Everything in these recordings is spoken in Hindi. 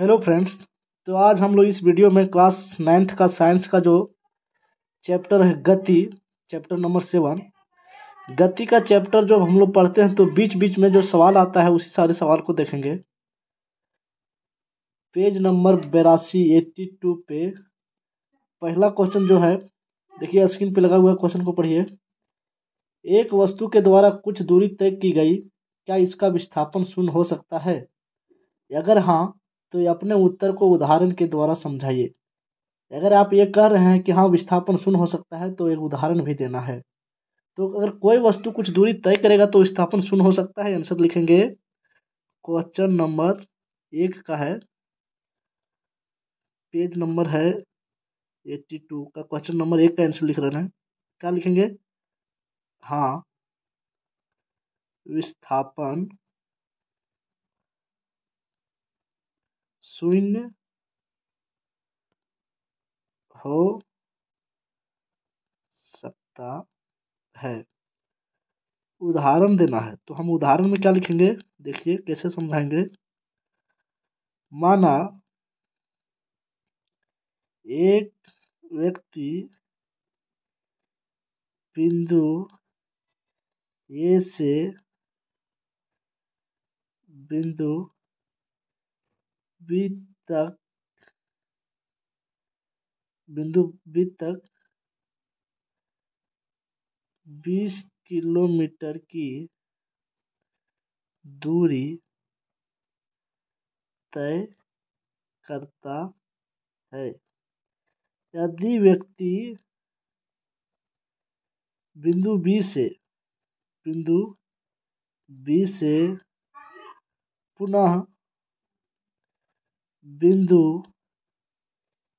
Hello friends. तो आज हम लोग इस वीडियो में क्लास 9th का साइंस का जो चैप्टर है गति, चैप्टर नंबर 7, गति का चैप्टर जो हम लोग पढ़ते हैं तो बीच बीच में जो सवाल आता है उसी सारे सवाल को देखेंगे। पेज नंबर 82 82 पे पहला क्वेश्चन जो है, देखिए स्क्रीन पे लगा हुआ क्वेश्चन को पढ़िए। एक वस्तु के द्वारा कुछ दूरी तय की गई, क्या इसका विस्थापन शून्य हो सकता है? अगर हाँ तो ये अपने उत्तर को उदाहरण के द्वारा समझाइए। अगर आप ये कह रहे हैं कि हाँ विस्थापन शून्य हो सकता है तो एक उदाहरण भी देना है। तो अगर कोई वस्तु कुछ दूरी तय करेगा तो विस्थापन शून्य हो सकता है। आंसर लिखेंगे क्वेश्चन नंबर 1 का है, पेज नंबर है 82 का, क्वेश्चन नंबर 1 का आंसर लिख रहे हैं। क्या लिखेंगे? हाँ विस्थापन शून्य हो सकता है। उदाहरण देना है तो हम उदाहरण में क्या लिखेंगे, देखिए कैसे समझाएंगे। माना एक व्यक्ति बिंदु ए से बिंदु बी तक बिंदु बी तक 20 किलोमीटर की दूरी तय करता है। यदि व्यक्ति बिंदु बिंदु बी से पुनः बिंदु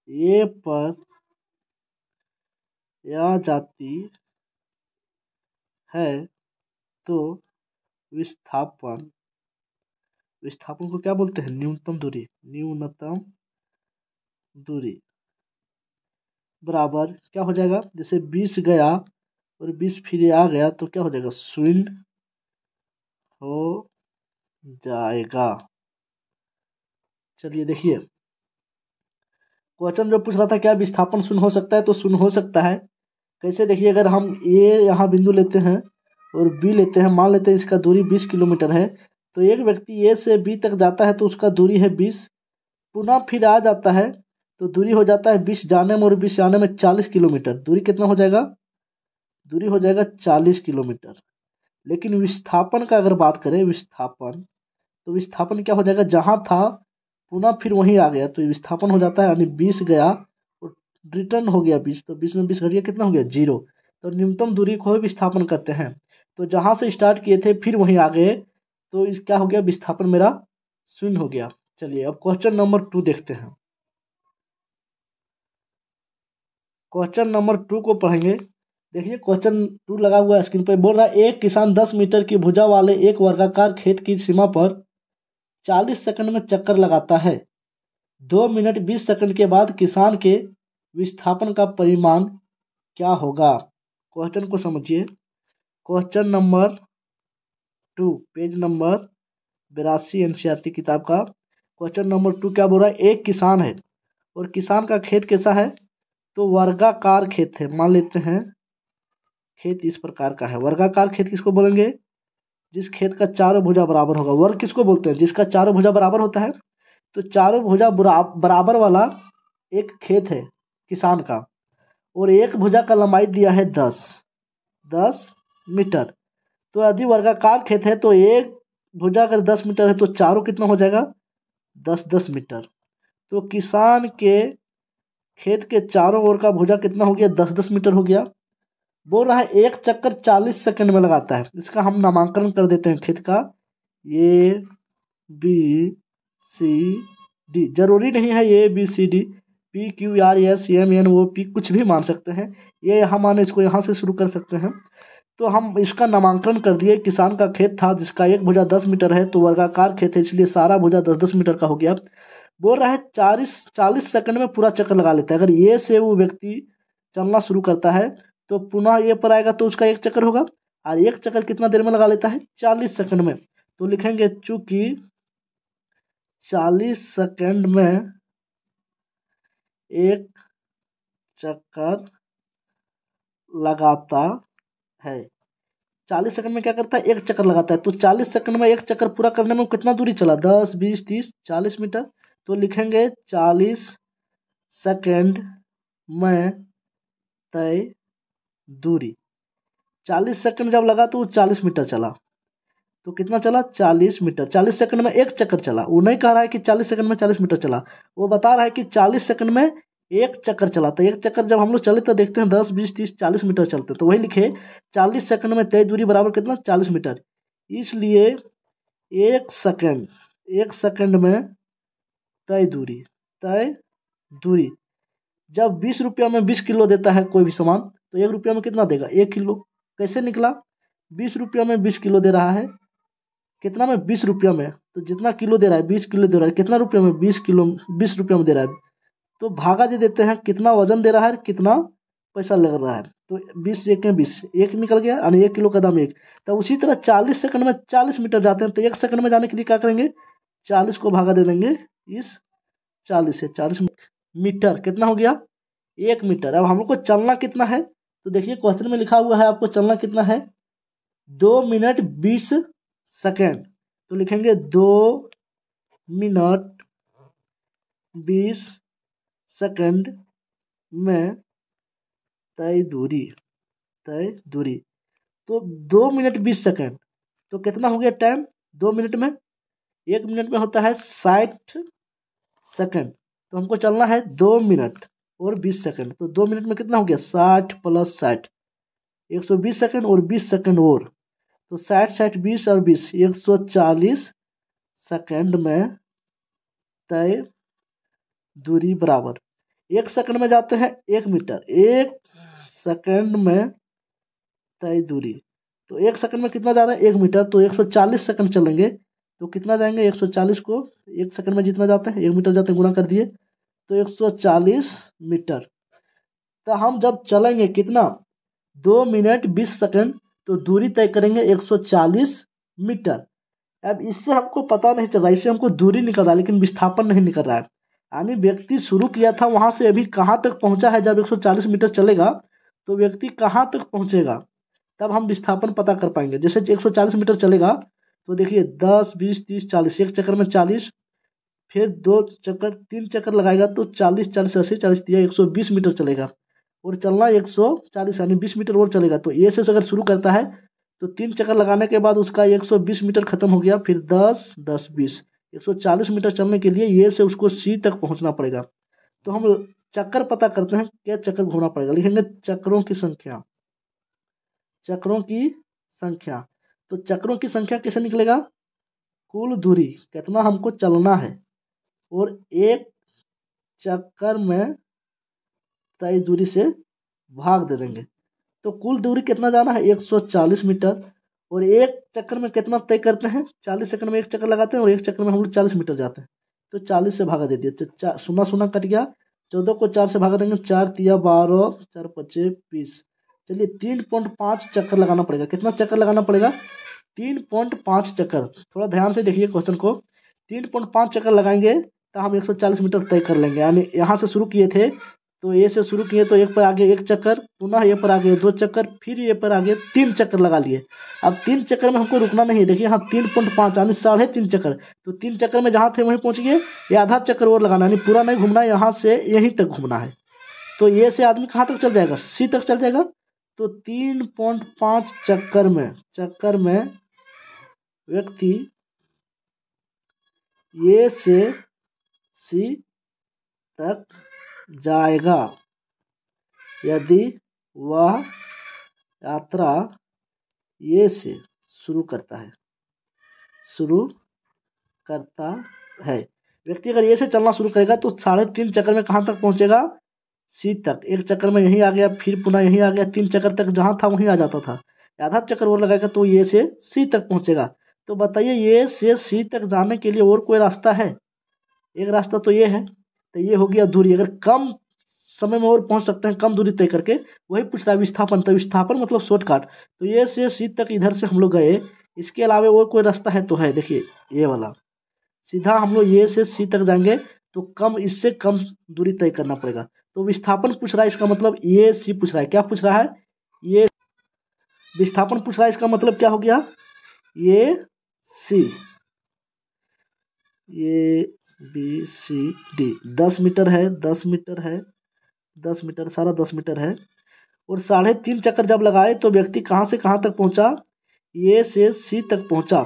ए पर आ जाती है तो विस्थापन विस्थापन को क्या बोलते हैं? न्यूनतम दूरी बराबर क्या हो जाएगा? जैसे 20 गया और 20 फिर आ गया तो क्या हो जाएगा? शून्य हो जाएगा। चलिए देखिए, क्वेश्चन जो पूछ रहा था क्या विस्थापन शून्य हो सकता है, तो शून्य हो सकता है। कैसे? देखिए, अगर हम ए यहाँ बिंदु लेते हैं और बी लेते हैं, मान लेते हैं इसका दूरी 20 किलोमीटर है, तो एक व्यक्ति ए से बी तक जाता है तो उसका दूरी है 20, पुनः फिर आ जाता है तो दूरी हो जाता है 20 जाने में और 20 आने में 40 किलोमीटर। दूरी कितना हो जाएगा? दूरी हो जाएगा 40 किलोमीटर। लेकिन विस्थापन का अगर बात करें, तो विस्थापन क्या हो जाएगा? जहां था पुनः फिर वहीं आ गया तो विस्थापन हो जाता है, यानी 20 गया और रिटर्न हो गया 20, तो 20 में 20 घट गया, कितना हो गया? 0। तो न्यूनतम दूरी को विस्थापन कहते हैं। तो जहां से स्टार्ट किए थे फिर वहीं आ गए तो इस क्या हो गया? विस्थापन मेरा शून्य हो गया। चलिए अब क्वेश्चन नंबर 2 देखते हैं। क्वेश्चन नंबर 2 को पढ़ेंगे। देखिए क्वेश्चन 2 लगा हुआ है स्क्रीन पर, बोल रहा है एक किसान 10 मीटर की भुजा वाले एक वर्गाकार खेत की सीमा पर 40 सेकंड में चक्कर लगाता है। 2 मिनट 20 सेकंड के बाद किसान के विस्थापन का परिमाण क्या होगा? क्वेश्चन को समझिए। Question number 2, page number 82 NCERT किताब का क्वेश्चन नंबर 2 क्या बोल रहा है? एक किसान है और किसान का खेत कैसा है? तो वर्गाकार खेत है। मान लेते हैं खेत इस प्रकार का है। वर्गाकार खेत किसको बोलेंगे? जिस खेत का चारों भुजा बराबर होगा। वर्ग किसको बोलते हैं? जिसका चारों भुजा बराबर होता है। तो चारों भुजा बराबर वाला एक खेत है किसान का, और एक भुजा का लंबाई दिया है 10 मीटर। तो यदि वर्गाकार खेत है तो एक भुजा अगर 10 मीटर है तो चारों कितना हो जाएगा? 10 मीटर। तो किसान के खेत के चारों ओर का भुजा कितना हो गया? 10 मीटर हो गया। बोल रहा है एक चक्कर 40 सेकंड में लगाता है। इसका हम नामांकन कर देते हैं खेत का, ए बी सी डी। जरूरी नहीं है A B C D, P Q R S M N O P कुछ भी मान सकते हैं। ये यहाँ माने, इसको यहाँ से शुरू कर सकते हैं। तो हम इसका नामांकन कर दिए। किसान का खेत था जिसका एक भुजा 10 मीटर है, तो वर्गाकार खेत है इसलिए सारा भुजा 10 मीटर का हो गया। बोल रहा है 40 सेकंड में पूरा चक्कर लगा लेता है। अगर ये से वो व्यक्ति चलना शुरू करता है तो पुनः ये पर आएगा तो उसका एक चक्कर होगा, और एक चक्कर कितना देर में लगा लेता है? 40 सेकंड में। तो लिखेंगे चूंकि 40 सेकंड में एक चक्कर लगाता है। 40 सेकंड में क्या करता है, एक चक्कर लगाता है। तो 40 सेकंड में एक चक्कर पूरा करने में वो कितना दूरी चला, 10 20 30 40 मीटर। तो लिखेंगे 40 सेकंड में तय दूरी। 40 सेकंड जब लगा तो वो 40 मीटर चला। तो कितना चला, 40 मीटर। 40 सेकंड में एक चक्कर चला। वो नहीं कह रहा है कि 40 सेकंड में 40 मीटर चला, वो बता रहा है कि 40 सेकंड में एक चक्कर चला। तो एक चक्कर जब हम लोग चले तो देखते हैं 10 20 30 40 मीटर चलते हैं। तो वही लिखे 40 सेकंड में तय दूरी बराबर कितना, 40 मीटर। इसलिए एक सेकंड में तय दूरी जब 20 रुपया में 20 किलो देता है कोई भी सामान, तो 1 रुपया में कितना देगा, 1 किलो। कैसे निकला, 20 रुपया में 20 किलो दे रहा है। कितना में, 20 रुपया में। तो जितना किलो दे रहा है 20 किलो दे रहा है, कितना रुपये में, 20 किलो, 20 रुपया में दे रहा है। तो भागा दे देते हैं कितना वजन दे रहा है, कितना पैसा लग रहा है। तो 20 एक में 20, एक निकल गया, यानी 1 किलो का दाम 1। तो उसी तरह 40 सेकंड में 40 मीटर जाते हैं। तो 1 सेकंड में जाने के लिए क्या करेंगे, 40 को भागा दे देंगे इस 40 से। 40 मीटर कितना हो गया, 1 मीटर। अब हमको चलना कितना है, तो देखिए क्वेश्चन में लिखा हुआ है आपको चलना कितना है, 2 मिनट 20 सेकेंड। तो लिखेंगे 2 मिनट 20 सेकेंड में तय दूरी। तो 2 मिनट 20 सेकेंड, तो कितना हो गया टाइम, 2 मिनट में। 1 मिनट में होता है 60 सेकेंड। तो हमको चलना है 2 मिनट और 20 सेकेंड। तो 2 मिनट में कितना हो गया, 60 + 60, 120 सेकेंड और 20 सेकेंड और। तो 60 60 20 और 20, 140 सेकेंड में तय दूरी बराबर। 1 सेकेंड में जाते हैं 1 मीटर, 1 सेकेंड में तय दूरी। तो 1 सेकेंड में कितना जा रहा है, 1 मीटर। तो 140 सेकेंड चलेंगे तो कितना जाएंगे, 140 को 1 सेकेंड में जितना जाते हैं 1 मीटर जाते हैं, गुना कर दिए। तो 140 मीटर। तो हम जब चलेंगे कितना, 2 मिनट 20 सेकेंड, तो दूरी तय करेंगे 140 मीटर। अब इससे हमको पता नहीं चल रहा, इससे हमको दूरी निकल रहा है लेकिन विस्थापन नहीं निकल रहा है। यानी व्यक्ति शुरू किया था वहां से अभी कहाँ तक पहुंचा है। जब 140 मीटर चलेगा तो व्यक्ति कहाँ तक पहुंचेगा, तब हम विस्थापन पता कर पाएंगे। जैसे 140 मीटर चलेगा तो देखिए 10 20 30 40, एक चक्कर में 40, फिर 2 चक्कर 3 चक्कर लगाएगा तो 40 40 80 40 दिया 120 मीटर चलेगा। और चलना 140 यानी 20 मीटर और चलेगा। तो ए से अगर शुरू करता है तो 3 चक्कर लगाने के बाद उसका 120 मीटर खत्म हो गया। फिर 10 10 20, 140 मीटर चलने के लिए ये से उसको सी तक पहुंचना पड़ेगा। तो हम चक्कर पता करते हैं, क्या चक्कर घूमना पड़ेगा, लिखेंगे चक्रों की संख्या। तो चक्रों की संख्या कैसे निकलेगा, कुल दूरी कितना हमको चलना है और एक चक्कर में तय दूरी से भाग दे देंगे। तो कुल दूरी कितना जाना है, 140 मीटर। और एक चक्कर में कितना तय करते हैं, 40 सेकंड में एक चक्कर लगाते हैं और एक चक्कर में हम लोग 40 मीटर जाते हैं। तो 40 से भागा दे दिया, शून्य शून्य कट गया। 14 को 4 से भागा देंगे, 4 तिया 12, 4 पचे 20। चलिए 3.5 चक्कर लगाना पड़ेगा। कितना चक्कर लगाना पड़ेगा, 3.5 चक्कर। थोड़ा ध्यान से देखिए क्वेश्चन को, 3.5 चक्कर लगाएंगे तो हम 140 मीटर तय कर लेंगे। यानी यहाँ से शुरू किए थे तो ए से शुरू किए तो एक पर आगे 1 चक्कर, पुनः ये पर आगे 2 चक्कर, फिर ये पर आगे 3 चक्कर लगा लिए। अब 3 चक्कर में हमको रुकना नहीं है। देखिए यहाँ 3.5 यानी 3.5 चक्कर। तो 3 चक्कर में जहाँ थे वहीं पहुँच गए, ये आधा चक्कर और लगाना, यानी पूरा नहीं घूमना है, यहाँ से यहीं तक घूमना है। तो ये से आदमी कहाँ तक चल जाएगा, सी तक चल जाएगा। तो 3.5 चक्कर में व्यक्ति ये से सी तक जाएगा यदि वह यात्रा ये से शुरू करता है। व्यक्ति अगर ये से चलना शुरू करेगा तो 3.5 चक्कर में कहाँ तक पहुंचेगा, सी तक। एक चक्कर में यहीं आ गया, फिर पुनः यहीं आ गया, 3 चक्कर तक जहाँ था वहीं आ जाता था। आधा चक्कर और लगाएगा तो ये से सी तक पहुंचेगा। तो बताइए ये से सी तक जाने के लिए और कोई रास्ता है, एक रास्ता तो ये है। तो ये हो गया दूरी। अगर कम समय में और पहुंच सकते हैं कम दूरी तय करके, वही पूछ रहा है विस्थापन। तो विस्थापन मतलब शॉर्टकट। तो ये से सी तक इधर से हम लोग गए, इसके अलावा और कोई रास्ता है तो है, देखिए ये वाला। सीधा हम लोग ए से सी तक जाएंगे तो कम, इससे कम दूरी तय करना पड़ेगा। तो विस्थापन पूछ रहा है, इसका मतलब ए सी पूछ रहा है। क्या पूछ रहा है? ये विस्थापन पूछ रहा है, इसका मतलब क्या हो गया? A C, A B C D 10 metre है, 10 मीटर है, 10 मीटर, सारा 10 मीटर है। और 3.5 चक्कर जब लगाए तो व्यक्ति कहाँ से कहाँ तक पहुंचा? ए से सी तक पहुंचा।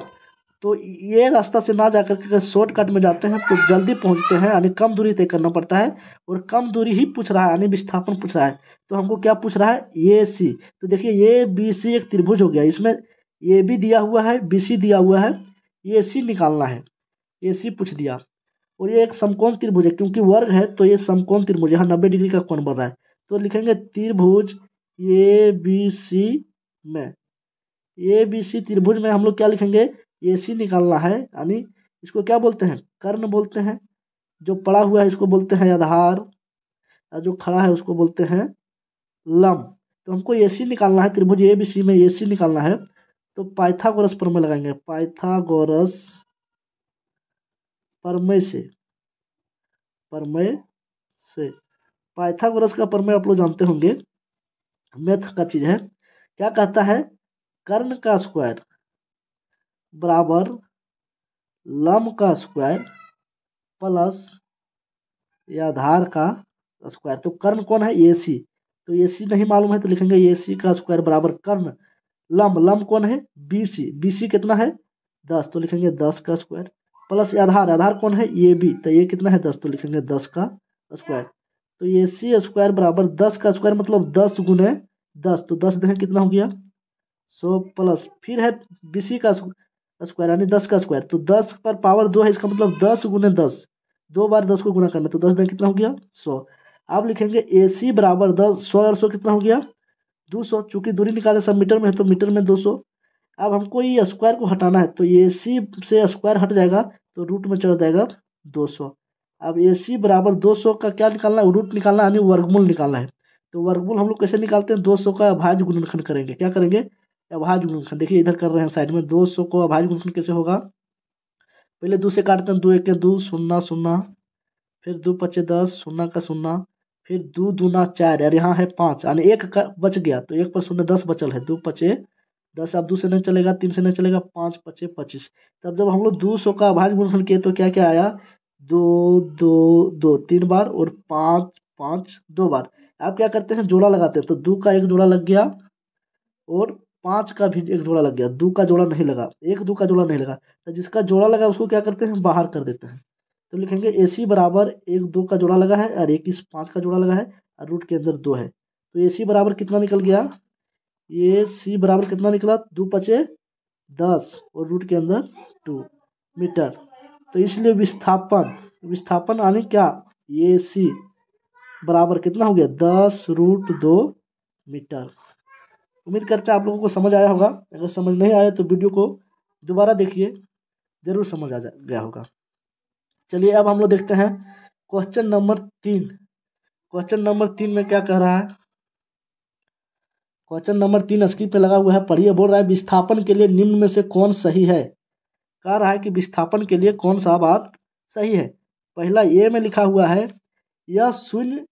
तो ये रास्ता से ना जाकर के शॉर्टकट में जाते हैं तो जल्दी पहुंचते हैं, यानी कम दूरी तय करना पड़ता है। और कम दूरी ही पूछ रहा है, यानी विस्थापन पूछ रहा है। तो हमको क्या पूछ रहा है? ए सी। तो देखिए ये बी सी एक त्रिभुज हो गया, इसमें ए बी दिया हुआ है, बी सी दिया हुआ है, ए सी निकालना है, ए सी पूछ दिया। और ये एक समकोण त्रिभुज है, क्योंकि वर्ग है तो ये समकोण त्रिभुज, यहाँ 90 डिग्री का कोण बन रहा है। तो लिखेंगे त्रिभुज ए बी सी में, ए बी सी त्रिभुज में हम लोग क्या लिखेंगे? ए सी निकालना है, यानी इसको क्या बोलते हैं? कर्ण बोलते हैं। जो पड़ा हुआ है इसको बोलते हैं आधार, और जो खड़ा है उसको बोलते हैं लंब। तो हमको ए सी निकालना है, त्रिभुज ए बी सी में ए सी निकालना है। तो पाइथागोरस प्रमेय लगाएंगे, पाइथागोरस प्रमेय से, प्रमेय से। पाइथागोरस का प्रमेय आप लोग जानते होंगे, मैथ का चीज है। क्या कहता है? कर्ण का स्क्वायर बराबर लंब का स्क्वायर प्लस या आधार का स्क्वायर। तो कर्ण कौन है? ए सी। तो ए सी नहीं मालूम है तो लिखेंगे ए सी का स्क्वायर बराबर कर्ण लंब, लंब कौन है? बी सी, बी सी कितना है? 10, तो लिखेंगे 10 का स्क्वायर प्लस आधार, आधार कौन है? ए बी, तो ये कितना है? 10, तो लिखेंगे 10 का स्क्वायर। तो ए सी स्क्वायर बराबर 10 का स्क्वायर मतलब 10 गुने 10, तो 10 दें कितना हो गया? 100 प्लस फिर है बी सी का स्क्वायर यानी 10 का स्क्वायर। तो 10 पर पावर 2 है, इसका मतलब 10 गुने 10, 2 बार 10 को गुना करना, तो 10 दें कितना हो गया? 100। अब लिखेंगे ए सी बराबर 10, 100 और 100 कितना हो गया? 200। चूंकि दूरी निकाले सब मीटर में है तो मीटर में 200। अब हमको ये स्क्वायर को हटाना है, तो ए सी से स्क्वायर हट जाएगा तो रूट में चढ़ जाएगा 200। अब ए सी बराबर 200 का क्या निकालना है? रूट निकालना है, यानी वर्गमूल निकालना है। तो वर्गमूल हम लोग कैसे निकालते हैं? 200 का अभाज्य गुणनखंड करेंगे। क्या करेंगे? अभाज्य गुणनखंड। देखिए इधर कर रहे हैं साइड में, 200 को अभाज्य गुणनखंड कैसे होगा? पहले 2 से काटते हैं, 2 1 2, 0 0, फिर 2 5 10, 0 का 0, फिर 2 दूना 4, यार यहाँ है 5, यानी 1 का बच गया तो 1 पर 0, 10 बचल है, 2 5 10। अब 2 से नहीं चलेगा, 3 से नहीं चलेगा, 5 5 25। तब जब हम लोग 200 का अभाज्य गुणनखंड किए तो क्या क्या आया? 2 2 2 3 बार और 5 5 2 बार। आप क्या करते हैं? जोड़ा लगाते हैं, तो 2 का एक जोड़ा लग गया और 5 का भी एक जोड़ा लग गया, 2 का जोड़ा नहीं लगा, 1 2 का जोड़ा नहीं लगा। तो जिसका जोड़ा लगा उसको क्या करते हैं? बाहर कर देते हैं। तो लिखेंगे ए सी बराबर 1 2 का जोड़ा लगा है और 1 इस 5 का जोड़ा लगा है और रूट के अंदर 2 है। तो ए सी बराबर कितना निकल गया? ए सी बराबर कितना निकला? 2 5 10 और रूट के अंदर 2 मीटर। तो इसलिए विस्थापन, विस्थापन यानी क्या? ए सी बराबर कितना हो गया? 10√2 मीटर। उम्मीद करते हैं आप लोगों को समझ आया होगा। अगर समझ नहीं आया तो वीडियो को दोबारा देखिए, जरूर समझ आ गया होगा। चलिए अब हम लोग देखते हैं क्वेश्चन नंबर 3। क्वेश्चन नंबर 3 में क्या कह रहा है? क्वेश्चन नंबर 3 स्क्रीन पे लगा हुआ है, पढ़िए। बोल रहा है विस्थापन के लिए निम्न में से कौन सही है? कह रहा है कि विस्थापन के लिए कौन सा बात सही है? पहला ए में लिखा हुआ है यह शून्य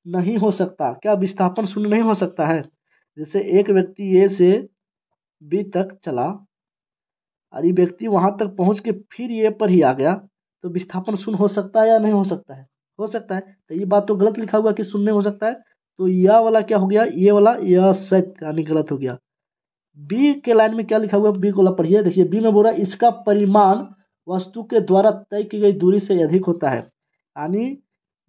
नहीं हो सकता। क्या विस्थापन शून्य नहीं हो सकता है? जैसे एक व्यक्ति ए से बी तक चला और ये व्यक्ति वहां तक पहुंच के फिर ए पर ही आ गया, तो विस्थापन शून्य हो सकता है या नहीं हो सकता है? हो सकता है। तो ये बात तो गलत लिखा हुआ कि शून्य नहीं हो सकता है, तो यह वाला क्या हो गया? ये वाला यह सत्य यानी गलत हो गया। बी के लाइन में क्या लिखा हुआ है? बी को पढ़िए। देखिए बी में बोल रहा है इसका परिमाण वस्तु के द्वारा तय की गई दूरी से अधिक होता है, यानी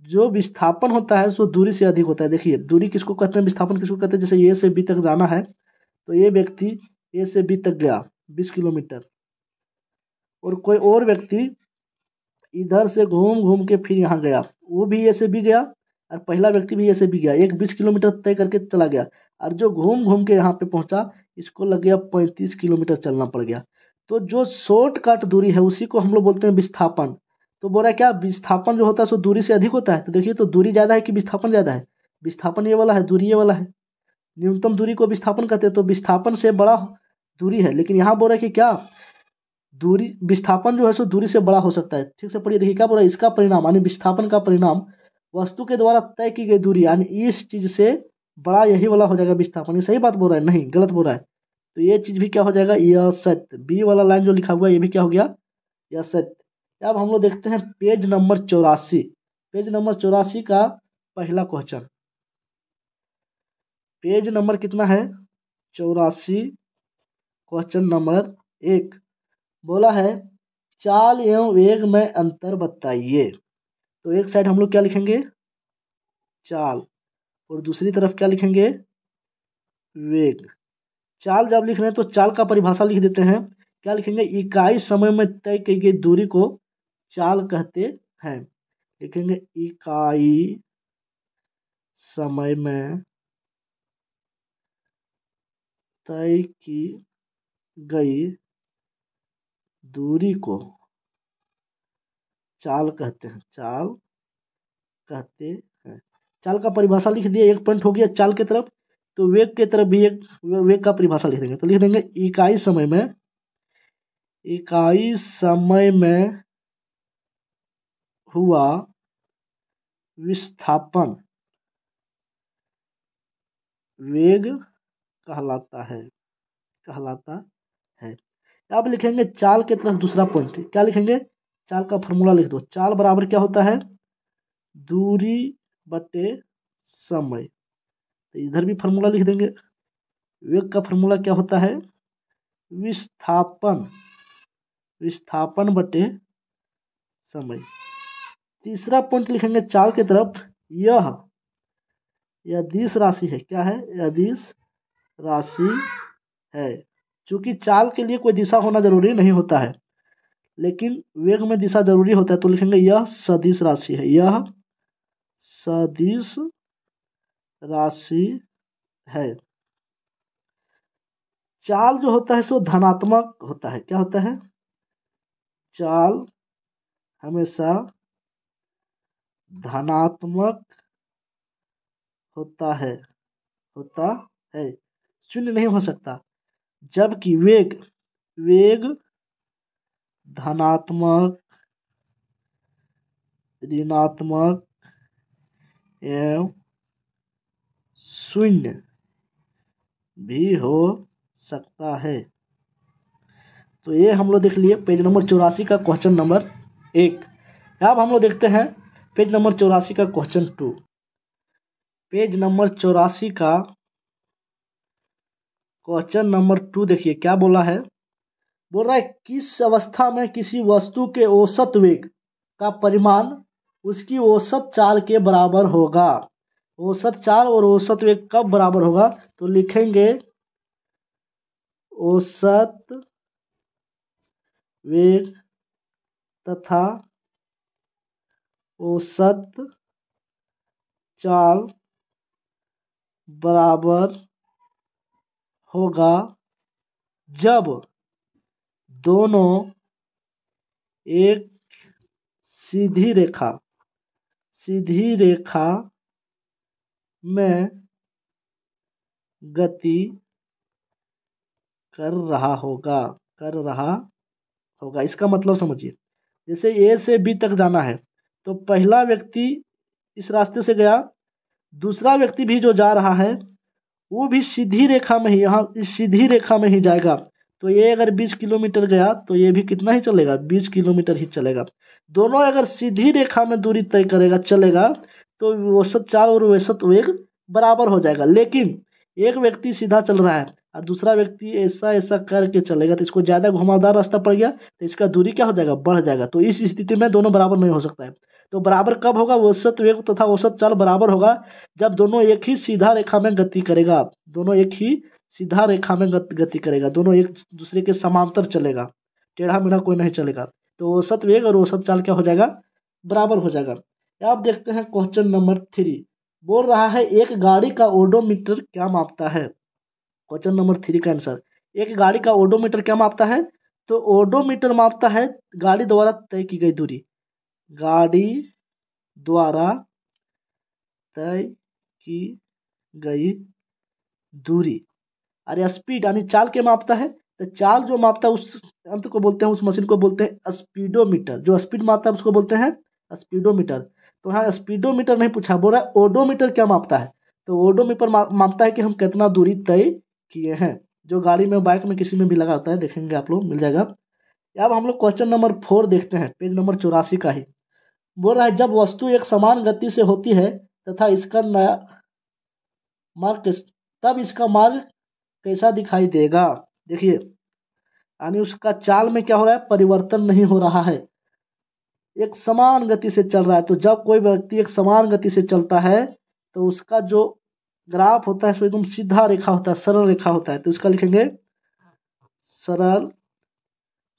जो विस्थापन होता है सो दूरी से अधिक होता है। देखिए दूरी किसको कहते हैं? विस्थापन किसको कहते हैं? जैसे ए से बी तक जाना है तो ये व्यक्ति ए से बी तक गया 20 किलोमीटर, और कोई और व्यक्ति इधर से घूम घूम के फिर यहाँ गया, वो भी ए से बी गया और पहला व्यक्ति भी ए से बी गया, एक 20 किलोमीटर तय करके चला गया, और जो घूम घूम के यहाँ पे पहुंचा इसको लग गया 35 किलोमीटर चलना पड़ गया। तो जो शॉर्टकट दूरी है उसी को हम लोग बोलते हैं विस्थापन। तो बोल रहा है क्या विस्थापन जो होता है सो दूरी से अधिक होता है? तो देखिए तो दूरी ज़्यादा है कि विस्थापन ज़्यादा है? विस्थापन ये वाला है, दूरी ये वाला है। न्यूनतम दूरी को विस्थापन कहते हैं, तो विस्थापन से बड़ा दूरी है। लेकिन यहाँ बोल रहा है कि क्या दूरी विस्थापन जो है सो दूरी से बड़ा हो सकता है। ठीक से पढ़िए, देखिए क्या बोल रहा है, इसका परिणाम यानी विस्थापन का परिणाम वस्तु के द्वारा तय की गई दूरी यानी इस चीज से बड़ा, यही वाला हो जाएगा विस्थापन। ये सही बात बोल रहा है? नहीं, गलत बोल रहा है। तो ये चीज भी क्या हो जाएगा, यह सत्य। बी वाला लाइन जो लिखा हुआ है ये भी क्या हो गया, यह सत्य। अब हम लोग देखते हैं पेज नंबर 84। पेज नंबर 84 का पहला क्वेश्चन। पेज नंबर कितना है, 84, क्वेश्चन नंबर 1। बोला है चाल एवं वेग में अंतर बताइए। तो एक साइड हम लोग क्या लिखेंगे, चाल, और दूसरी तरफ क्या लिखेंगे, वेग। चाल जब लिख रहे हैं तो चाल का परिभाषा लिख देते हैं। क्या लिखेंगे, इकाई समय में तय की गई दूरी को चाल कहते हैं। लिखेंगे इकाई समय में तय की गई दूरी को चाल कहते हैं, चाल कहते हैं। चाल का परिभाषा लिख दिया, एक पॉइंट हो गया चाल की तरफ। तो वेग की तरफ भी एक वेग का परिभाषा लिख देंगे। तो लिख देंगे इकाई समय में, इकाई समय में हुआ विस्थापन वेग कहलाता है, कहलाता है। अब लिखेंगे चाल की तरफ दूसरा पॉइंट, क्या लिखेंगे, चाल का फॉर्मूला लिख दो। चाल बराबर क्या होता है, दूरी बटे समय। तो इधर भी फार्मूला लिख देंगे। वेग का फार्मूला क्या होता है, विस्थापन, विस्थापन बटे समय। तीसरा पॉइंट लिखेंगे चाल की तरफ, यह अदिश राशि है। क्या है, अदिश राशि है। चूंकि चाल के लिए कोई दिशा होना जरूरी नहीं होता है, लेकिन वेग में दिशा जरूरी होता है। तो लिखेंगे यह सदिश राशि है, यह सदिश राशि है। चाल जो होता है सो धनात्मक होता है। क्या होता है, चाल हमेशा धनात्मक होता है, होता है, शून्य नहीं हो सकता। जबकि वेग, वेग धनात्मक, ऋणात्मक एवं शून्य भी हो सकता है। तो ये हम लोग देख लिए पेज नंबर 84 का क्वेश्चन नंबर 1। अब हम लोग देखते हैं पेज नंबर 84 का क्वेश्चन 2। पेज नंबर 84 का क्वेश्चन नंबर 2 देखिए क्या बोला है। बोल रहा है किस अवस्था में किसी वस्तु के औसत वेग का परिमाण उसकी औसत चाल के बराबर होगा। औसत चाल और औसत वेग कब बराबर होगा, तो लिखेंगे औसत वेग तथा औसत चाल बराबर होगा जब दोनों एक सीधी रेखा, सीधी रेखा में गति कर रहा होगा, कर रहा होगा। इसका मतलब समझिए, जैसे ए से बी तक जाना है तो पहला व्यक्ति इस रास्ते से गया, दूसरा व्यक्ति भी जो जा रहा है वो भी सीधी रेखा में ही, यहाँ इस सीधी रेखा में ही जाएगा। तो ये अगर 20 किलोमीटर गया तो ये भी कितना ही चलेगा, 20 किलोमीटर ही चलेगा। दोनों अगर सीधी रेखा में दूरी तय करेगा, चलेगा, तो औसत चाल और औसत वेग बराबर हो जाएगा। लेकिन एक व्यक्ति सीधा चल रहा है और दूसरा व्यक्ति ऐसा ऐसा करके चलेगा तो इसको ज़्यादा घुमावदार रास्ता पड़ गया, तो इसका दूरी क्या हो जाएगा, बढ़ जाएगा। तो इस स्थिति में दोनों बराबर नहीं हो सकता है। तो बराबर कब होगा, औसत वेग तथा औसत चाल बराबर होगा जब दोनों एक ही सीधा रेखा में गति करेगा, दोनों एक ही सीधा रेखा में गति करेगा, दोनों एक दूसरे के समांतर चलेगा, टेढ़ा मेढ़ा कोई नहीं चलेगा। तो औसत वेग और औसत चाल क्या हो जाएगा, बराबर हो जाएगा। अब देखते हैं क्वेश्चन नंबर 3। बोल रहा है एक गाड़ी का ओडोमीटर क्या मापता है। क्वेश्चन नंबर 3 का आंसर, एक गाड़ी का ओडोमीटर क्या मापता है, तो ओडोमीटर मापता है गाड़ी द्वारा तय की गई दूरी, गाड़ी द्वारा तय की गई दूरी। और स्पीड यानी चाल के मापता है, तो चाल जो मापता है उस यंत्र को बोलते हैं, उस मशीन को बोलते हैं स्पीडोमीटर। जो स्पीड मापता है उसको बोलते हैं स्पीडोमीटर। तो हाँ, स्पीडोमीटर नहीं पूछा, बोल रहा है ओडोमीटर क्या मापता है। तो ओडोमीटर मापता है कि हम कितना दूरी तय किए हैं, जो गाड़ी में बाइक में किसी में भी लगा होता है, देखेंगे आप लोग मिल जाएगा। अब हम लोग क्वेश्चन नंबर 4 देखते हैं, पेज नंबर 84 का ही। बोल रहा है जब वस्तु एक समान गति से होती है तथा इसका नया मार्ग तब इसका मार्ग कैसा दिखाई देगा। देखिए, यानी उसका चाल में क्या हो रहा है, परिवर्तन नहीं हो रहा है, एक समान गति से चल रहा है। तो जब कोई व्यक्ति एक समान गति से चलता है तो उसका जो ग्राफ होता है सो एकदम सीधा रेखा होता है, सरल रेखा होता है। तो इसका लिखेंगे सरल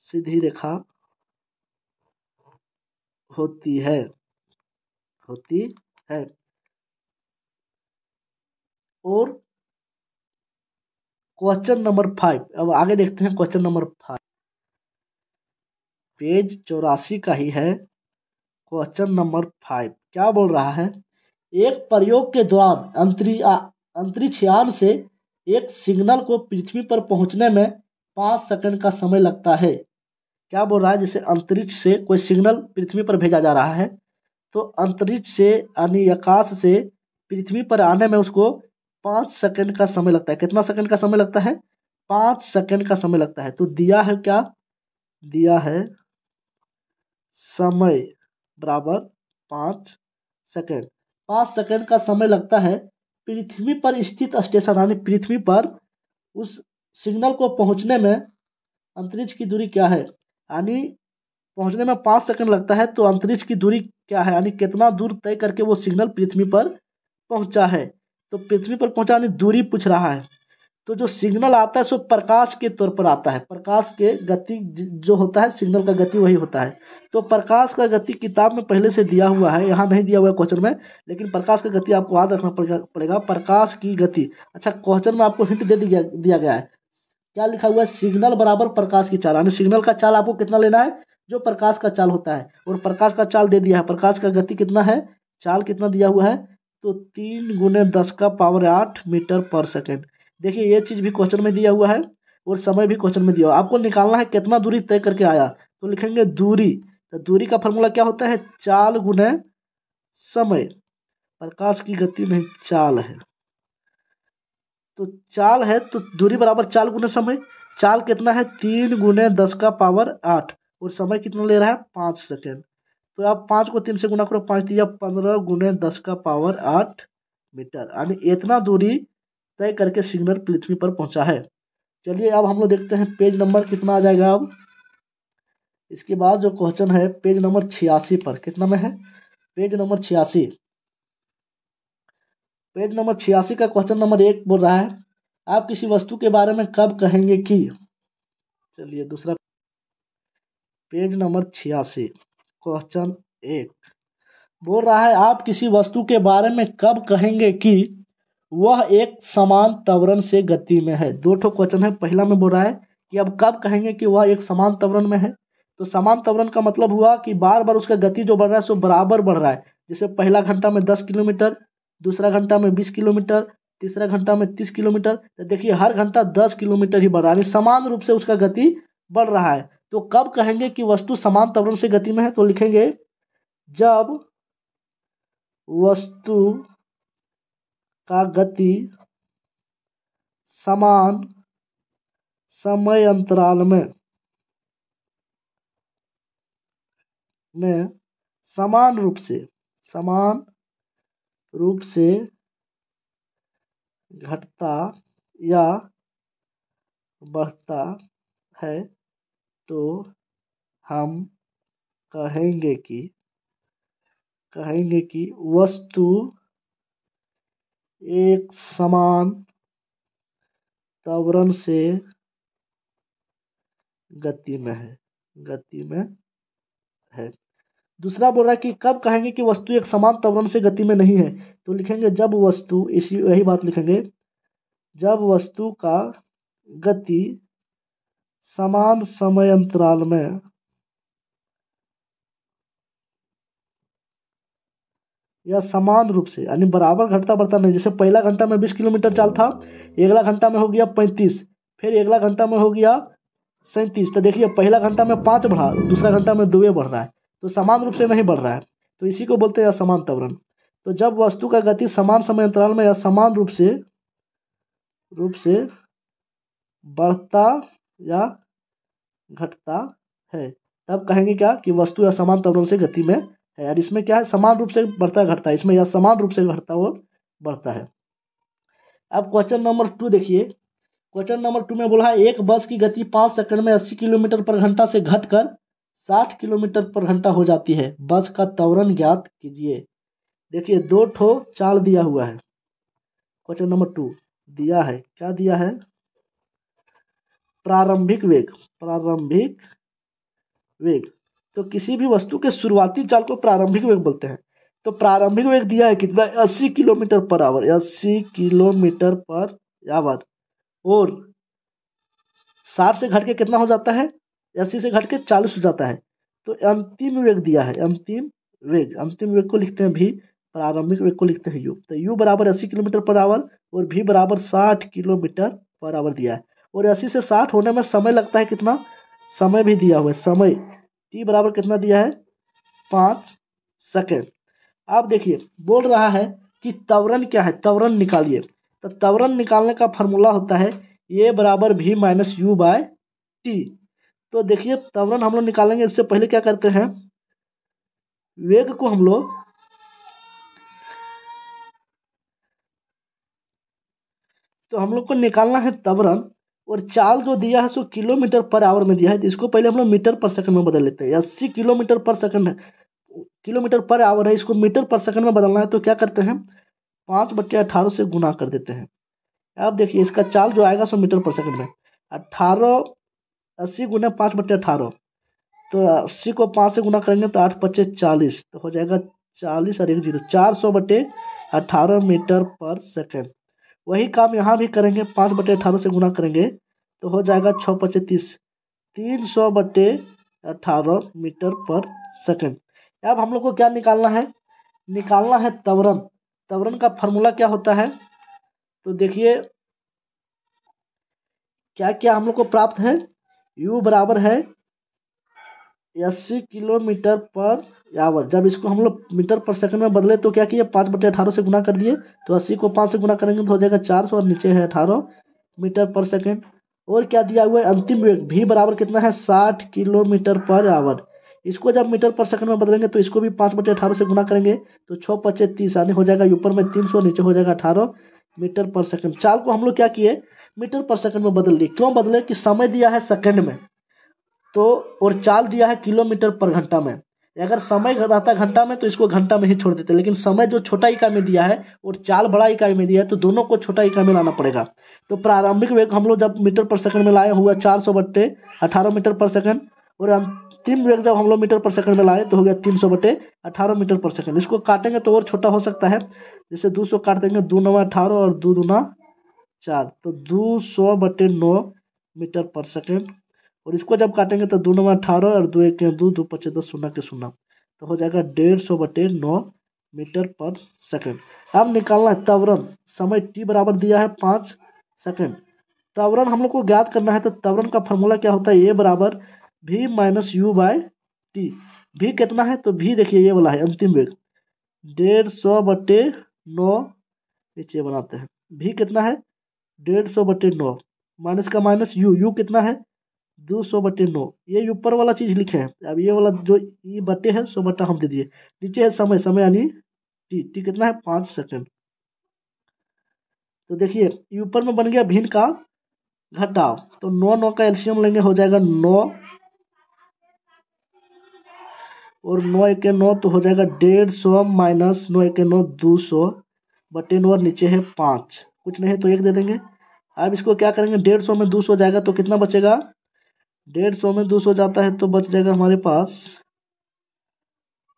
सीधी रेखा होती है, होती है। और क्वेश्चन नंबर 5, अब आगे देखते हैं क्वेश्चन नंबर 5, पेज 84 का ही है। क्वेश्चन नंबर 5 क्या बोल रहा है, एक प्रयोग के दौरान अंतरिक्ष यान से एक सिग्नल को पृथ्वी पर पहुंचने में 5 सेकंड का समय लगता है। क्या बोल रहा है, जैसे अंतरिक्ष से कोई सिग्नल पृथ्वी पर भेजा जा रहा है, तो अंतरिक्ष से यानी आकाश से पृथ्वी पर आने में उसको 5 सेकंड का समय लगता है। कितना सेकंड का समय लगता है, 5 सेकंड का समय लगता है। तो दिया है क्या, दिया है समय बराबर 5 सेकंड। 5 सेकंड का समय लगता है पृथ्वी पर स्थित स्टेशन यानी पृथ्वी पर उस सिग्नल को पहुंचने में। अंतरिक्ष की दूरी क्या है, यानी पहुंचने में 5 सेकंड लगता है, तो अंतरिक्ष की दूरी क्या है, यानी कितना दूर तय करके वो सिग्नल पृथ्वी पर पहुंचा है। तो पृथ्वी पर पहुंचा यानी दूरी पूछ रहा है। तो जो सिग्नल आता है सो प्रकाश के तौर पर आता है, प्रकाश के गति जो होता है सिग्नल का गति वही होता है। तो प्रकाश का गति किताब में पहले से दिया हुआ है, यहाँ नहीं दिया हुआ है क्वेश्चन में, लेकिन प्रकाश का गति आपको याद रखना पड़ेगा, प्रकाश की गति। अच्छा, क्वेश्चन में आपको हिंट दे दिया गया है, क्या लिखा हुआ है, सिग्नल बराबर प्रकाश की चाल, यानी सिग्नल का चाल आपको कितना लेना है, जो प्रकाश का चाल होता है। और प्रकाश का चाल दे दिया है, प्रकाश का गति कितना है, चाल कितना दिया हुआ है, तो 3 × 10⁸ मीटर पर सेकेंड। देखिए, ये चीज भी क्वेश्चन में दिया हुआ है और समय भी क्वेश्चन में दिया हुआ है। आपको निकालना है कितना दूरी तय करके आया, तो लिखेंगे दूरी। तो दूरी का फॉर्मूला क्या होता है, चाल गुने समय। प्रकाश की गति नहीं, चाल है, तो चाल है तो दूरी बराबर चाल गुने समय। चाल कितना है, 3 × 10⁸ और समय कितना ले रहा है, 5 सेकेंड। तो आप 5 को 3 से गुना करो, 5 दिया 15 × 10⁸ मीटर, यानी इतना दूरी तय करके सिग्नल पृथ्वी पर पहुंचा है। चलिए अब हम लोग देखते हैं पेज नंबर कितना आ जाएगा। अब इसके बाद जो क्वेश्चन है पेज नंबर 86 पर, कितना में है, पेज नंबर 86। पेज नंबर 86 का क्वेश्चन नंबर 1 बोल रहा है, आप किसी वस्तु के बारे में कब कहेंगे कि। चलिए दूसरा, पेज नंबर 86 क्वेश्चन 1 बोल रहा है, आप किसी वस्तु के बारे में कब कहेंगे कि वह एक समान त्वरण से गति में है। दो ठो क्वेश्चन है, पहला में बोल रहा है कि अब कब कहेंगे कि वह एक समान त्वरण में है। तो समान त्वरण का मतलब हुआ कि बार बार उसका गति जो बढ़ रहा है सो बराबर बढ़ रहा है। जैसे पहला घंटा में 10 किलोमीटर, दूसरा घंटा में 20 किलोमीटर, तीसरा घंटा में 30 किलोमीटर। तो देखिए हर घंटा 10 किलोमीटर ही बढ़ रहा है, यानी समान रूप से उसका गति बढ़ रहा है। तो कब कहेंगे कि वस्तु समान त्वरण से गति में है, तो लिखेंगे जब वस्तु का गति समान समय अंतराल में समान रूप से घटता या बढ़ता है, तो हम कहेंगे कि वस्तु एक समान त्वरण से गति में है। दूसरा बोल रहा है कि कब कहेंगे कि वस्तु एक समान त्वरण से गति में नहीं है, तो लिखेंगे जब वस्तु, इसी यही बात लिखेंगे, जब वस्तु का गति समान समय अंतराल में या समान रूप से, यानी बराबर घटता बढ़ता नहीं। जैसे पहला घंटा में 20 किलोमीटर चाल था, अगला घंटा में हो गया 35, फिर अगला घंटा में हो गया 37। तो देखिए पहला घंटा में 5 बढ़ा, दूसरा घंटा में 2 बढ़ रहा है, तो समान रूप से नहीं बढ़ रहा है, तो इसी को बोलते हैं असमान त्वरण। तो जब वस्तु का गति समान समय अंतराल में असमान रूप से बढ़ता या घटता है, तब कहेंगे क्या कि वस्तु असमान त्वरण से गति में है। और इसमें क्या है, समान रूप से बढ़ता घटता है, इसमें असमान रूप से घटता और बढ़ता है। अब क्वेश्चन नंबर 2 देखिए। क्वेश्चन नंबर 2 में बोला है एक बस की गति 5 सेकंड में 80 किलोमीटर पर घंटा से घटकर 60 किलोमीटर पर घंटा हो जाती है, बस का त्वरण ज्ञात कीजिए। देखिए 2 ठो चाल दिया हुआ है। क्वेश्चन नंबर 2 दिया है, क्या दिया है, प्रारंभिक वेग। तो किसी भी वस्तु के शुरुआती चाल को प्रारंभिक वेग बोलते हैं। तो प्रारंभिक वेग दिया है कितना, 80 kilometre per hour, 80 kilometre per hour, और 60 से घट के कितना हो जाता है, 80 से घट के 40 हो जाता है। तो अंतिम वेग दिया है, अंतिम वेग को लिखते हैं भी, प्रारंभिक वेग को लिखते हैं यू। तो यू बराबर 80 किलोमीटर पर आवर और भी बराबर 60 किलोमीटर पर आवर दिया है। और 80 से 60 होने में समय लगता है कितना, समय भी दिया हुआ है, समय टी बराबर कितना दिया है, 5 सेकेंड। आप देखिए बोल रहा है कि त्वरण क्या है, त्वरण निकालिए। तो त्वरण निकालने का फॉर्मूला होता है ए बराबर भी माइनस यू बाय टी। तो देखिए त्वरण हम लोग निकालेंगे, इससे पहले क्या करते हैं, वेग को हम लोग को निकालना है त्वरण, और चाल जो दिया है सो किलोमीटर पर आवर में दिया है, तो इसको पहले हम लोग मीटर पर सेकंड में बदल लेते हैं। 80 किलोमीटर पर सेकंड है, किलोमीटर पर आवर है, इसको मीटर पर सेकंड में बदलना है, तो क्या करते हैं 5/18 से गुना कर देते हैं। अब देखिए इसका चाल जो आएगा सो मीटर पर सेकंड में 18, 80 गुना 5/18, तो 80 को 5 से गुना करेंगे तो 8×5 = 40, तो हो जाएगा 40 और 1 0, 400/18 मीटर पर सेकंड। वही काम यहाँ भी करेंगे, 5/18 से गुना करेंगे तो हो जाएगा 6×5 = 30, 300/18 मीटर पर सेकंड। अब हम लोग को क्या निकालना है, त्वरण। त्वरण का फॉर्मूला क्या होता है, तो देखिए क्या क्या हम लोग को प्राप्त है, u बराबर है 80 किलोमीटर पर आवर। जब इसको हम लोग मीटर पर सेकंड में बदले तो क्या किए, 5/18 से गुना कर दिए, तो 80 को 5 से गुना करेंगे तो हो जाएगा 400 और नीचे है 18 मीटर पर सेकंड। और क्या दिया हुआ है, अंतिम वेग भी बराबर कितना है, 60 किलोमीटर पर आवर। इसको जब मीटर पर सेकंड में बदलेंगे तो इसको भी 5/18 से गुना करेंगे तो 6×5 = 30, यानी हो जाएगा ऊपर में 300, नीचे हो जाएगा 18 मीटर पर सेकंड। चाल को हम लोग क्या किए, मीटर पर सेकंड में बदल दिए। क्यों बदले, कि समय दिया है सेकंड में, तो और चाल दिया है किलोमीटर पर घंटा में। अगर समय रहता घंटा में तो इसको घंटा में ही छोड़ देते, लेकिन समय जो छोटा इकाई में दिया है और चाल बड़ा इकाई में दिया है, तो दोनों को छोटा इकाई में लाना पड़ेगा। तो प्रारंभिक वेग हम लोग जब मीटर पर सेकंड में लाए हुआ 400/18 मीटर पर सेकंड, और अंतिम वेग जब हम लोग मीटर पर सेकंड में लाए तो हो गया 300/18 मीटर पर सेकंड। इसको काटेंगे तो और छोटा हो सकता है, जैसे 200 काट देंगे, 2 9 18 और 2 दूना 4, तो 200/9 मीटर पर सेकंड। और इसको जब काटेंगे तो 2 9 18 और 2 1 2, 2 5 10, 0 के 0, तो हो जाएगा 150/9 मीटर पर सेकंड। अब निकालना है त्वरण, समय t बराबर दिया है 5 सेकंड। त्वरण हम लोग को ज्ञात करना है, तो त्वरण का फॉर्मूला क्या होता है, ए बराबर भी माइनस यू बाय टी। भी कितना है, तो भी देखिए ये वाला है अंतिम वेग 150/9, नीचे बनाते हैं, भी कितना है 150/9, माइनस का माइनस यू कितना है 200/9, ये ऊपर वाला चीज लिखे हैं। अब ये वाला जो ई बटे है 100 हम दे दिए, नीचे है समय यानी टी कितना है 5 सेकंड। तो देखिए ऊपर में बन गया भिन्न का घटाव, तो 9 9 का एलसीएम लेंगे, हो जाएगा 9 और 9 1 9, तो हो जाएगा 150 माइनस 9 1 9, 200/9, और नीचे है 5, कुछ नहीं तो 1 दे देंगे। अब इसको क्या करेंगे, 150 में 200 जाएगा तो कितना बचेगा, 150 में 200 जाता है तो बच जाएगा हमारे पास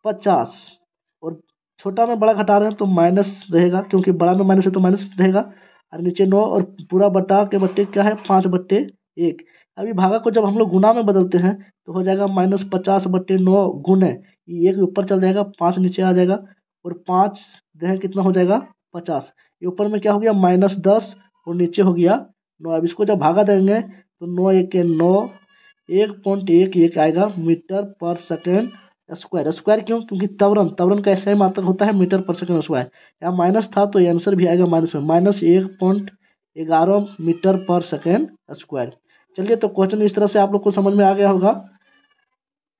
50। और छोटा में बड़ा घटा रहे हैं तो माइनस रहेगा, क्योंकि बड़ा में माइनस है तो माइनस रहेगा। और नीचे 9 और पूरा बटा के बट्टे क्या है 5/1। अभी भागा को जब हम लोग गुना में बदलते हैं तो हो जाएगा -50/9 गुने, ये एक ऊपर चल जाएगा, 5 नीचे आ जाएगा, और 5 दें कितना हो जाएगा 50। ये ऊपर में क्या हो गया -10 और नीचे हो गया 9। अब इसको जब भागा देंगे तो 9 1 9, 1.11 आएगा मीटर पर सेकेंड स्क्वायर। स्क्वायर क्यों? क्योंकि त्वरण का ऐसा ही मात्रक होता है मीटर पर सेकेंड स्क्वायर। यहाँ माइनस था तो ये आंसर भी आएगा माइनस में, -1.11 मीटर पर सेकेंड स्क्वायर। चलिए, तो क्वेश्चन इस तरह से आप लोग को समझ में आ गया होगा।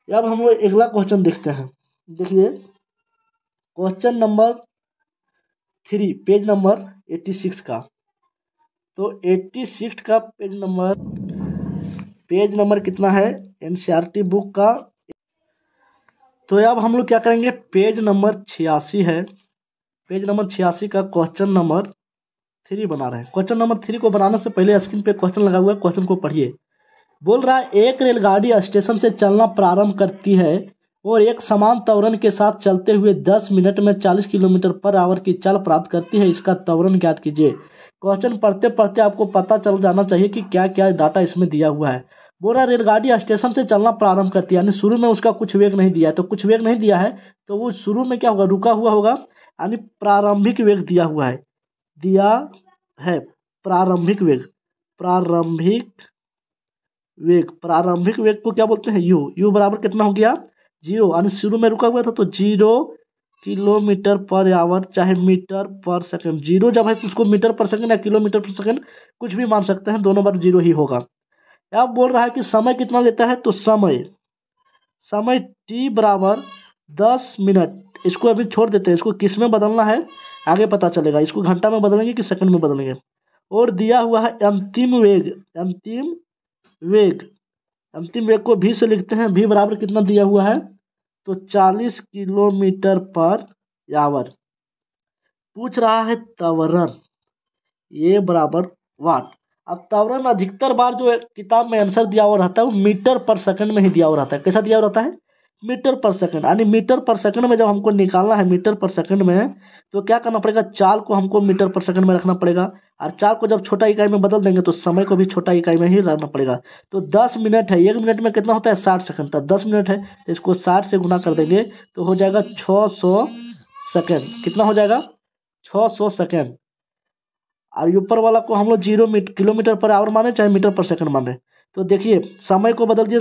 अब हम लोग अगला क्वेश्चन देखते हैं। देखिए क्वेश्चन नंबर 3 पेज नंबर 86 का। तो 86 का पेज नंबर कितना है एनसीईआरटी बुक का? तो अब हम लोग क्या करेंगे, पेज नंबर 86 है, पेज नंबर 86 का क्वेश्चन नंबर 3 बना रहे हैं। क्वेश्चन नंबर 3 को बनाने से पहले स्क्रीन पे क्वेश्चन लगा हुआ है, क्वेश्चन को पढ़िए। बोल रहा है एक रेलगाड़ी स्टेशन से चलना प्रारंभ करती है और एक समान त्वरण के साथ चलते हुए 10 मिनट में 40 किलोमीटर पर आवर की चाल प्राप्त करती है, इसका त्वरण ज्ञात कीजिए। क्वेश्चन पढ़ते पढ़ते आपको पता चल जाना चाहिए कि क्या क्या डाटा इसमें दिया हुआ है। बोल रहा रेलगाड़ी स्टेशन से चलना प्रारंभ करती है, यानी शुरू में उसका कुछ वेग नहीं दिया है, तो कुछ वेग नहीं दिया है तो वो शुरू में क्या होगा, रुका हुआ होगा, यानी प्रारंभिक वेग दिया हुआ है, दिया है प्रारंभिक वेग। प्रारंभिक वेग को क्या बोलते हैं, यू बराबर कितना हो गया 0, यानी शुरू में रुका हुआ था तो 0 किलोमीटर पर आवर चाहे मीटर पर सेकंड। 0 जब है तो उसको मीटर पर सेकंड या किलोमीटर पर सेकंड कुछ भी मान सकते हैं, दोनों बार 0 ही होगा। अब बोल रहा है कि समय कितना लेता है, तो समय t बराबर 10 मिनट। इसको अभी छोड़ देते हैं, इसको किस में बदलना है आगे पता चलेगा, इसको घंटा में बदलेंगे कि सेकंड में बदलेंगे। और दिया हुआ है अंतिम वेग को v से लिखते हैं। v बराबर कितना दिया हुआ है, तो 40 किलोमीटर पर आवर। पूछ रहा है त्वरण, ये बराबर वाट। अब त्वरण अधिकतर बार जो किताब में आंसर दिया हुआ रहता है वो मीटर पर सेकंड में ही दिया हुआ रहता है। कैसा दिया हुआ रहता है, मीटर पर सेकंड। यानी मीटर पर सेकंड में जब हमको निकालना है मीटर पर सेकंड में, तो क्या करना पड़ेगा, चाल को हमको मीटर पर सेकंड में रखना पड़ेगा, और चाल को जब छोटा इकाई में बदल देंगे तो समय को भी छोटा इकाई में ही रखना पड़ेगा। तो 10 मिनट है, 1 मिनट में कितना होता है 60 सेकंड, तक 10 मिनट है तो इसको 60 से गुना कर देंगे तो हो जाएगा 600 सेकंड। कितना हो जाएगा 600 सेकंड। और ऊपर वाला को हम लोग 0 किलोमीटर पर आवर माने चाहे मीटर पर सेकंड माने। तो देखिए समय को बदल दिए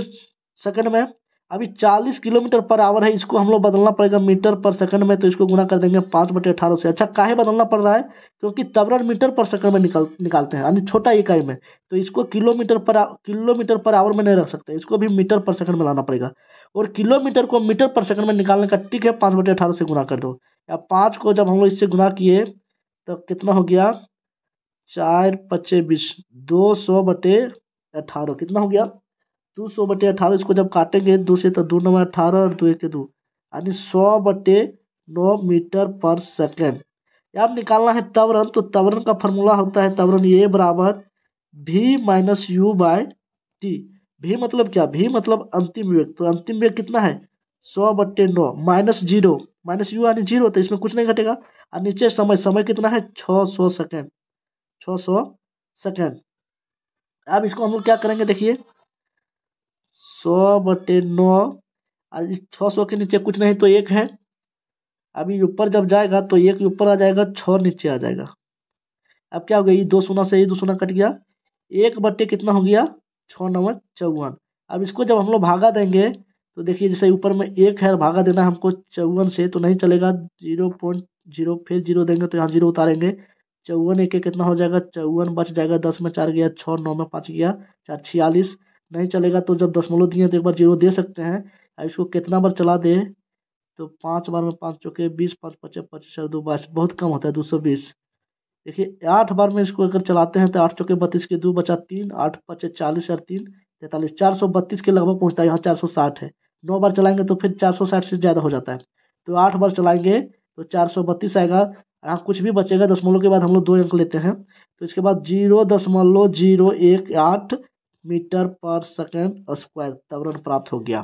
सेकंड में, अभी 40 किलोमीटर पर आवर है, इसको हम लोग बदलना पड़ेगा मीटर पर सेकंड में, तो इसको गुना कर देंगे 5/18 से। अच्छा काहे बदलना पड़ रहा है, क्योंकि त्वरण मीटर पर सेकंड में निकालते हैं, यानी छोटा इकाई में, तो इसको किलोमीटर पर आवर में नहीं रख सकते, इसको भी मीटर पर सेकंड में लाना पड़ेगा। और किलोमीटर को मीटर पर सेकंड में निकालने का ट्रिक है 5/18 से गुना कर दो। या 5 को जब हम लोग इससे गुना किए तो कितना हो गया 4×5 = 20, 200/18 कितना हो गया 200/18। इसको जब काटेंगे 2 से तो 2 9 18 और 2 1 2, यानी 100/9 मीटर पर सेकंड। अब निकालना है त्वरण, तो त्वरण का फॉर्मूला होता है त्वरण ये बराबर v - u/t। v मतलब क्या, v मतलब अंतिम वेग, तो अंतिम वेग कितना है 100/9 -0 -u यानी 0, तो इसमें कुछ नहीं घटेगा। और नीचे समय कितना है 600 सेकंड, 600 सेकंड। अब इसको हम लोग क्या करेंगे, देखिए 100/9 और 600 के नीचे कुछ नहीं तो 1 है, अभी ऊपर जब जाएगा तो 1 ऊपर आ जाएगा, 6 नीचे आ जाएगा। अब क्या हो गया, ये 2 शून्य से ये 2 शून्य कट गया, 1/, कितना हो गया 6 9 54। अब इसको जब हम लोग भागा देंगे तो देखिए जैसे ऊपर में 1 है, भागा देना हमको 54 से तो नहीं चलेगा, 0.0 फिर 0 देंगे तो यहाँ 0 उतारेंगे, 54 1 कितना हो जाएगा 54 बच जाएगा, 10 में 4 गया, 6 9 में 5 गया, 4 46 नहीं चलेगा। तो जब दशमलव दिए तो एक बार 0 दे सकते हैं। अब इसको कितना बार चला दे, तो 5 बार में 5 चौके 20, 5 पचे 25 और 2 22, बहुत कम होता है 220। देखिए 8 बार में इसको अगर चलाते हैं तो 8 चौके 32 के 2 बचा 3, 8 पचे 40 और 3 43, 432 के लगभग पहुंचता है, यहाँ 460 है। 9 बार चलाएंगे तो फिर 460 से ज़्यादा हो जाता है, तो 8 बार चलाएंगे तो 432 आएगा। यहाँ कुछ भी बचेगा, दशमलव के बाद हम लोग 2 अंक लेते हैं, तो इसके बाद 0.018 मीटर पर सेकंड स्क्वायर त्वरण प्राप्त हो गया।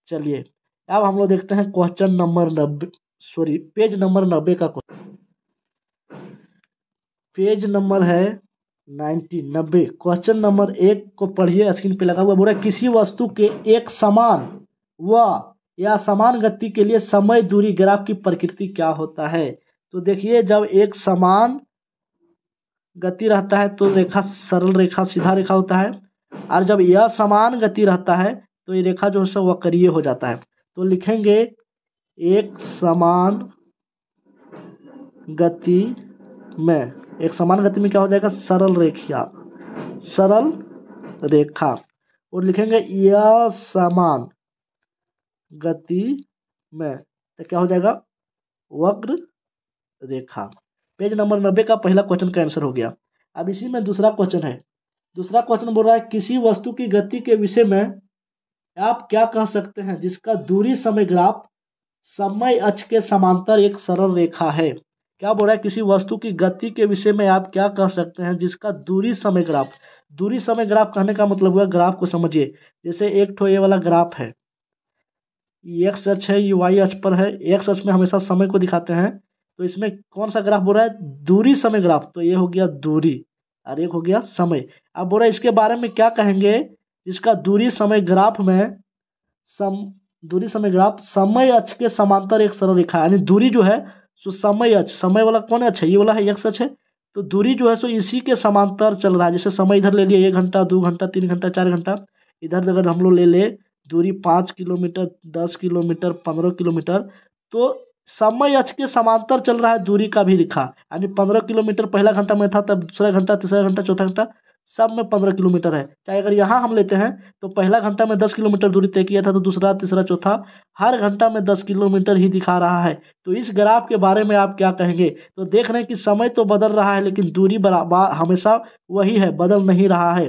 चलिए अब हम लोग देखते हैं क्वेश्चन नंबर 90, पेज नंबर 90 का क्वेश्चन। पेज नंबर है 90। क्वेश्चन नंबर 1 को पढ़िए, स्क्रीन पे लगा हुआ। बोल रहा है किसी वस्तु के एक समान व या समान गति के लिए समय दूरी ग्राफ की प्रकृति क्या होता है। तो देखिए जब एक समान गति रहता है तो रेखा सरल रेखा सीधा रेखा होता है, और जब यह समान गति रहता है तो ये रेखा जो है सो वक्रीय हो जाता है। तो लिखेंगे एक समान गति में, एक समान गति में क्या हो जाएगा, सरल रेखा, सरल रेखा। और लिखेंगे यह समान गति में, तो क्या हो जाएगा, वक्र रेखा। पेज नंबर 90 का पहला क्वेश्चन का आंसर हो गया। अब इसी में दूसरा क्वेश्चन है। दूसरा क्वेश्चन बोल रहा है किसी वस्तु की गति के विषय में आप क्या कह सकते हैं जिसका दूरी समय ग्राफ समय अक्ष के समांतर एक सरल रेखा है। क्या बोल रहा है, किसी वस्तु की गति के विषय में आप क्या कह सकते हैं जिसका दूरी समय ग्राफ, दूरी समय ग्राफ कहने का मतलब हुआ ग्राफ को समझिए। जैसे एक ठो ये वाला ग्राफ है, एक्स अक्ष है, ये वाई अक्ष पर है। एक्स अक्ष में हमेशा समय को दिखाते हैं, तो इसमें कौन सा ग्राफ बोल रहा है, दूरी समय ग्राफ। तो ये हो गया दूरी और एक हो गया समय। अब बोल रहा है इसके बारे में क्या कहेंगे जिसका दूरी समय ग्राफ में दूरी समय ग्राफ समय अक्ष के समांतर एक सरल रेखा है। यानी दूरी जो है सो समय अक्ष, समय वाला कौन अक्ष है, ये वाला है एक्स अक्ष है। तो दूरी जो है सो इसी के समांतर चल रहा है। जैसे समय इधर ले लिए 1 घंटा 2 घंटा 3 घंटा 4 घंटा, इधर अगर हम लोग ले ले दूरी 5 किलोमीटर 10 किलोमीटर 15 किलोमीटर, तो समय अक्ष के समांतर चल रहा है दूरी का भी रेखा। यानी 15 किलोमीटर पहला घंटा में था, तब दूसरा घंटा, तीसरा घंटा, चौथा घंटा, सब में 15 किलोमीटर है। चाहे अगर यहाँ हम लेते हैं तो पहला घंटा में 10 किलोमीटर दूरी तय किया था, तो दूसरा तीसरा चौथा हर घंटा में 10 किलोमीटर ही दिखा रहा है। तो इस ग्राफ के बारे में आप क्या कहेंगे। तो देख रहे हैं कि समय तो बदल रहा है लेकिन दूरी बराबर हमेशा वही है, बदल नहीं रहा है।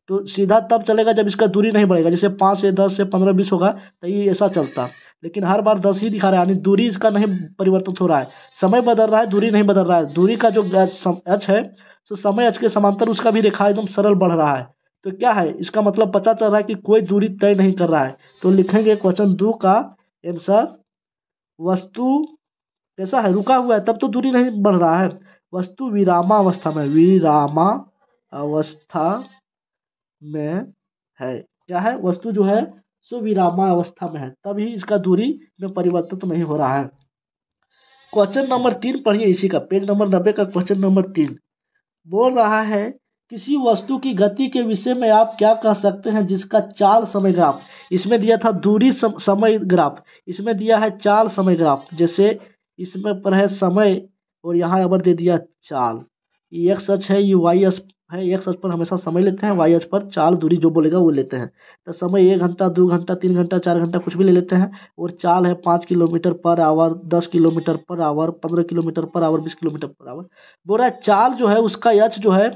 तो सीधा तब चलेगा जब इसका दूरी नहीं बढ़ेगा। जैसे 5 से 10 से 15 20 होगा तो ये ऐसा चलता, लेकिन हर बार 10 ही दिखा रहा है, यानी दूरी इसका नहीं परिवर्तन हो रहा है। समय बदल रहा है, दूरी नहीं बदल रहा है। दूरी का जो अक्ष है तो समय अक्ष के समांतर उसका भी रेखा एकदम सरल बढ़ रहा है। तो क्या है, इसका मतलब पता चल रहा है कि कोई दूरी तय नहीं कर रहा है। तो लिखेंगे क्वेश्चन 2 का आंसर, वस्तु कैसा है, रुका हुआ है, तब तो दूरी नहीं बढ़ रहा है। वस्तु विरामावस्था में, विरामावस्था में है। क्या है, वस्तु जो है सो विरामावस्था में है, तभी इसका दूरी में परिवर्तन तो नहीं हो रहा है। क्वेश्चन नंबर 3 पढ़िए इसी का, पेज नंबर 90 का क्वेश्चन नंबर 3 बोल रहा है किसी वस्तु की गति के विषय में आप क्या कह सकते हैं जिसका चाल समय ग्राफ, इसमें दिया था दूरी समय ग्राफ, इसमें दिया है चाल समय ग्राफ। जैसे इसमें पर है समय और यहाँ अबर दे दिया चाल। ये एक्स अक्ष है, ये वाई अक्ष है। एक्स अक्ष पर हमेशा समय लेते हैं, वाई अक्ष पर चाल दूरी जो बोलेगा वो लेते हैं। तो समय 1 घंटा 2 घंटा 3 घंटा 4 घंटा कुछ भी ले लेते हैं। और चाल है 5 kilometre per hour, 10 kilometre per hour, 15 kilometre per hour, 20 kilometre per hour. बोल रहा है चाल जो है उसका अक्ष जो है,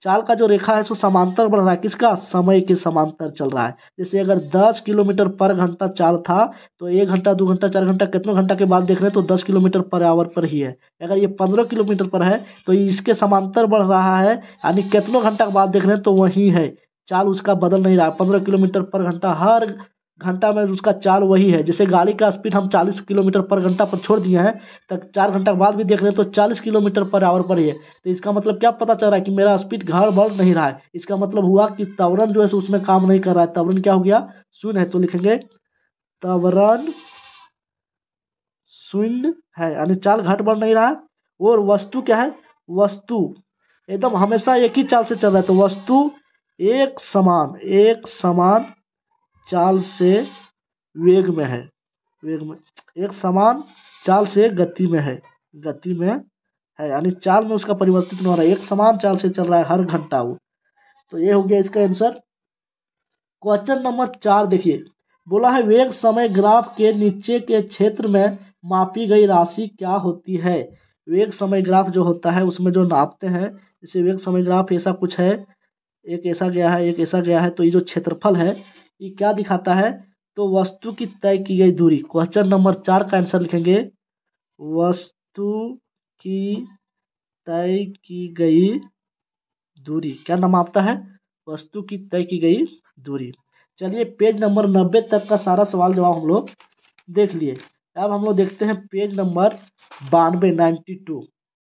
चाल का जो रेखा है सो समांतर बढ़ रहा है, किसका, समय के समांतर चल रहा है। जैसे अगर 10 किलोमीटर पर घंटा चाल था तो 1 घंटा 2 घंटा 4 घंटा कितने घंटा के बाद देख रहे हैं तो 10 किलोमीटर पर आवर पर ही है। अगर ये 15 किलोमीटर पर है तो इसके समांतर बढ़ रहा है, यानी कितनों घंटा के बाद देख रहे हैं तो वही है, चाल उसका बदल नहीं रहा है। 15 किलोमीटर पर घंटा, हर घंटा में उसका चाल वही है। जैसे गाड़ी का स्पीड हम 40 किलोमीटर पर घंटा पर छोड़ दिए हैं, तब 4 घंटा बाद भी देख रहे हैं तो 40 किलोमीटर पर आवर पर ही है। तो इसका मतलब क्या पता चल रहा है कि मेरा स्पीड घड़ बढ़ नहीं रहा है। इसका मतलब हुआ कि त्वरण जो है उसमें काम नहीं कर रहा है। त्वरण क्या हो गया, शून्य है। तो लिखेंगे त्वरण शून्य है, यानी चाल घट बढ़ नहीं रहा है। और वस्तु क्या है, वस्तु एकदम हमेशा एक ही चाल से चल रहा है। तो वस्तु एक समान चाल से वेग में है, वेग में एक समान चाल से गति में है, गति में है, यानी चाल में उसका परिवर्तित नहीं हो रहा है, एक समान चाल से चल रहा है हर घंटा वो। तो ये हो गया इसका आंसर। क्वेश्चन नंबर 4 देखिए, बोला है वेग समय ग्राफ के नीचे के क्षेत्र में मापी गई राशि क्या होती है। वेग समय ग्राफ जो होता है उसमें जो नापते हैं, जैसे वेग समय ग्राफ ऐसा कुछ है, एक ऐसा गया है, एक ऐसा गया है। तो ये जो क्षेत्रफल है ये क्या दिखाता है, तो वस्तु की तय की गई दूरी। क्वेश्चन नंबर 4 का आंसर लिखेंगे वस्तु की तय की गई दूरी। क्या नाम आपता है, वस्तु की तय की गई दूरी। चलिए पेज नंबर 90 तक का सारा सवाल जवाब हम लोग देख लिए। अब हम लोग देखते हैं पेज नंबर 92 92।